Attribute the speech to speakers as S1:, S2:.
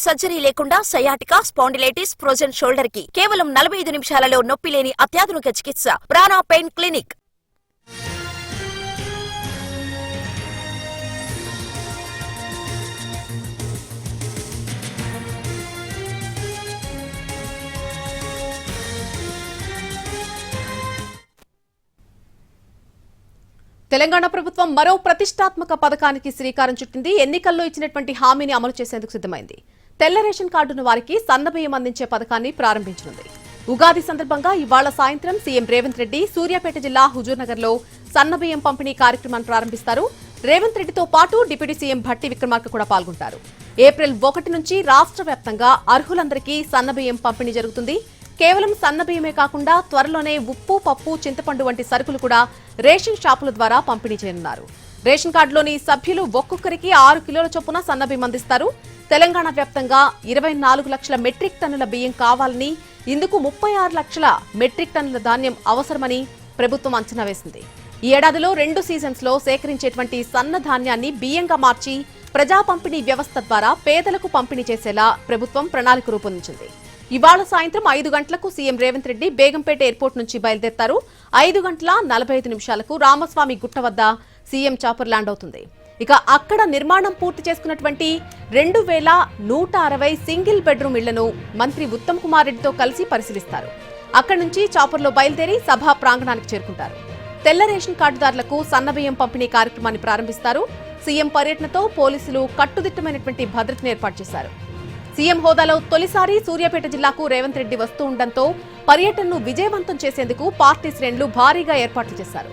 S1: Surgery లేకుండా sciatica, spondylitis, frozen shoulder కి కేవలం 45 నిమిషాలలో నొప్పి లేని అత్యాధునిక చికిత్స ప్రాణ పెయిన్ క్లినిక్.
S2: తెలంగాణ ప్రభుత్వం మరో ప్రతిష్టాత్మక పథకానికి శ్రీకారం చుట్టింది. ఎన్నికల్లో ఇచ్చినటువంటి హామీని అమలు చేసేందుకు సిద్ధమైంది. తెల్ల రేషన్ కార్డున్న వారికి సన్నబియ్యం అందించే పథకాన్ని ప్రారంభించనుంది. ఉగాది సందర్భంగా ఇవాళ సాయంత్రం సీఎం రేవంత్ రెడ్డి సూర్యాపేట జిల్లా హుజూర్నగర్లో సన్నబియ్యం పంపిణీ కార్యక్రమాన్ని ప్రారంభిస్తారు. రేవంత్ రెడ్డితో పాటు డిప్యూటీ సీఎం భట్టి విక్రమార్క కూడా పాల్గొంటారు. ఏప్రిల్ 1 నుంచి రాష్ట్ర వ్యాప్తంగా అర్హులందరికీ సన్నబియ్యం పంపిణీ జరుగుతుంది. కేవలం సన్నబియ్యమే కాకుండా త్వరలోనే ఉప్పు, పప్పు, చింతపండు వంటి సరుకులు కూడా రేషన్ షాపుల ద్వారా పంపిణీ చేయనున్నారు. రేషన్ కార్డులోని సభ్యులు ఒక్కొక్కరికి 6 కిలోల చొప్పున సన్నబియ్యం అందిస్తారు. తెలంగాణ వ్యాప్తంగా 24 లక్షల మెట్రిక్ టన్నుల బియ్యం కావాలని, ఇందుకు 36 లక్షల మెట్రిక్ టన్నుల ధాన్యం అవసరమని ప్రభుత్వం అంచనా వేసింది. ఈ ఏడాదిలో 2 సీజన్స్ లో సేకరించేటువంటి సన్న ధాన్యాన్ని బియ్యంగా మార్చి ప్రజా పంపిణీ వ్యవస్థ ద్వారా పేదలకు పంపిణీ చేసేలా ప్రభుత్వం ప్రణాళిక రూపొందించింది. ఇవాళ సాయంత్రం 5 గంటలకు సీఎం రేవంత్ రెడ్డి బేగంపేట ఎయిర్పోర్ట్ నుంచి బయలుదేరతారు. 5:45 రామస్వామి గుట్ట వద్ద సీఎం చాపర్ ల్యాండ్ అవుతుంది. ఇక అక్కడ నిర్మాణం పూర్తి చేసుకున్నటువంటి 2160 సింగిల్ బెడ్రూమ్ ఇళ్లను మంత్రి ఉత్తమ్ కుమార్ రెడ్డితో కలిసి పరిశీలిస్తారు. అక్కడి నుంచి చాపర్లో బయలుదేరి సభా ప్రాంగణానికి చేరుకుంటారు. తెల్ల రేషన్ కార్డుదారులకు సన్నబియ్యం పంపిణీ కార్యక్రమాన్ని ప్రారంభిస్తారు. సీఎం పర్యటనతో పోలీసులు కట్టుదిట్టమైనటువంటి భద్రతను ఏర్పాటు చేశారు. సీఎం హోదాలో తొలిసారి సూర్యాపేట జిల్లాకు రేవంత్ రెడ్డి వస్తూ ఉండడంతో పర్యటనను విజయవంతం చేసేందుకు పార్టీ శ్రేణులు భారీగా ఏర్పాట్లు చేశారు.